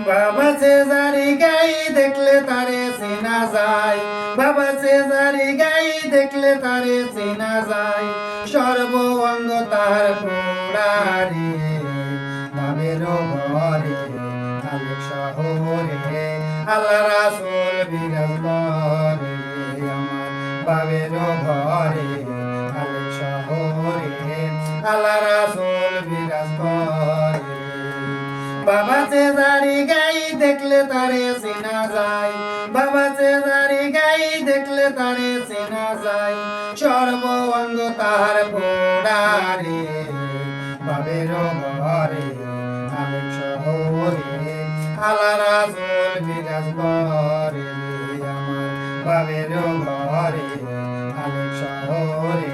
বাবা চেজারি গাই দেখলে তারে চেনা যায়, বাবা চেজারি গাই দেখলে তারে চেনা যায়, সর্ব অঙ্গ তার পোড়ারে নামের ঘরে আলেক শহরে আল্লাহ রাসূল বিরাজ করে আমার বাবের ঘরে আলেক শহরে আল্লাহ রাসূল বিরাজ করে। বাবা চেজারি গাই দেখলে তারে চেনা যায়, বাবা চেজারি গাই দেখলে তারে চেনা যায়, সর্ব অঙ্গ তার পোড়ারে বাবের ঘরে আলেক শহরে আল্লাহ রাসূল বিরাজ করে আমার বাবের ঘরে আলেক শহরে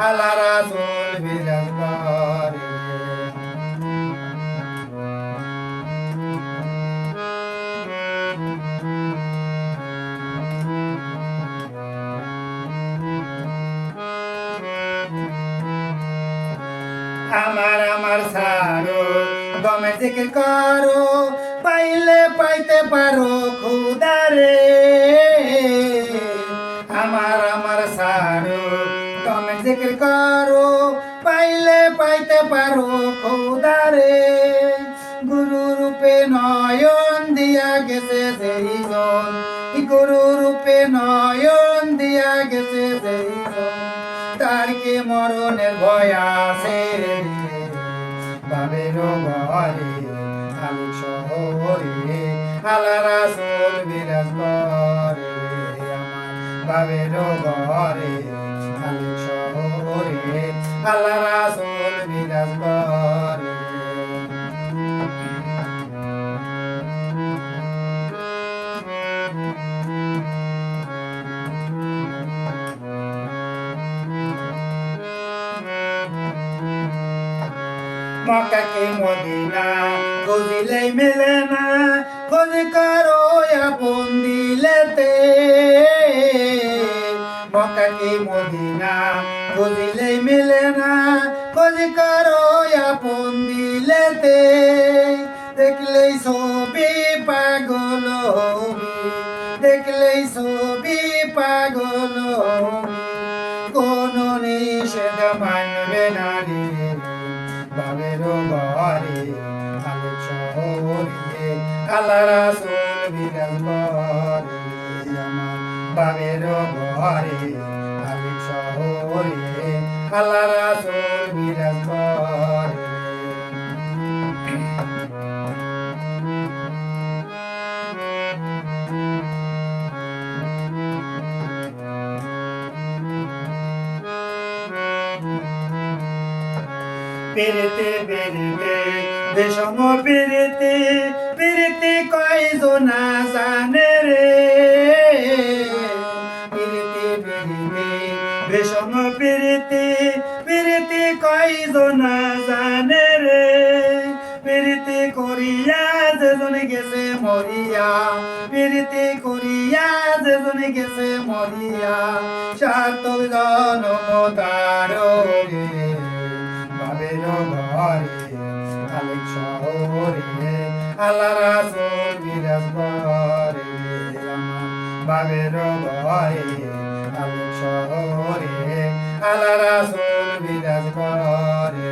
আল্লাহ রাসূল বিরাজ করে। আমার সারো গমে জিকির করো, পাইলে পাইতে পারো খুদারে। আমার সারো গমে জিকির করো, পাইলে পাইতে পারো খুদারে। গুরু রূপে নয়ন দিয়া গেছে যেই জন, গুরু রূপে নয়ন দিয়া গেছে যেই জন, তার কি মরণের ভয় আছে বাবের ঘরে আলেক শহরে আল্লাহ রাসূল বিরাজ করে আমার বাবের ঘরে আলেক শহরে আল্লাহ রাসূল বিরাজ করে। মক্কা কি মদিনা খুঁজিলেই মেলে না, খোঁজ করো আপন দিলেতে। মক্কা কি মদিনা খুঁজিলেই মেলে না, খোঁজ করো আপন দিলেতে। দেখলেই ছবি পাগল হবি, দেখলেই ছবি পাগল হবি, কোন নিষেধ মানবে না রে বাবের ঘরে আলেক শহরে আল্লাহ রাসূল বিরাজ করে আমার বাবের ঘরে আলেক শহরে আল্লাহ রাসূল বিরাজ করে। পেরেতে পেরেতে বিষম পেরেতে পেরেতে কয়জনা জানে রে। পেরেতে পেরেতে বিষম পেরেতে পেরেতে কয়জনা জানে রে। পেরেতে করিয়া যেজন গেছে মরিয়া, পেরেতে করিয়া যেজন গেছে মরিয়া, সার্থক জনম তার রে বাবের ঘরে আলেক শহরে আল্লাহ রাসূল বিরাজ করে আমার বাবের ঘরে আলেক শহরে আল্লাহ রাসূল বিরাজ করে।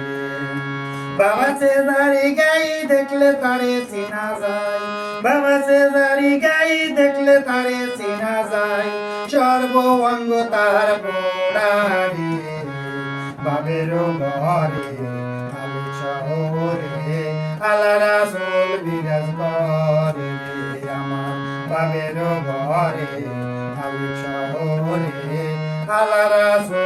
বাবা চেজারি গাই দেখলে তারে চেনা যায়, বাবা চেজারি গাই দেখলে তারে চেনা যায়, সর্ব অঙ্গ তার পোড়ারে বাবের ঘরে আলেক শহরে আল্লাহ রাসূল বিরাজ করে আমার বাবের ঘরে আলেক শহরে আল্লাহ রাসূল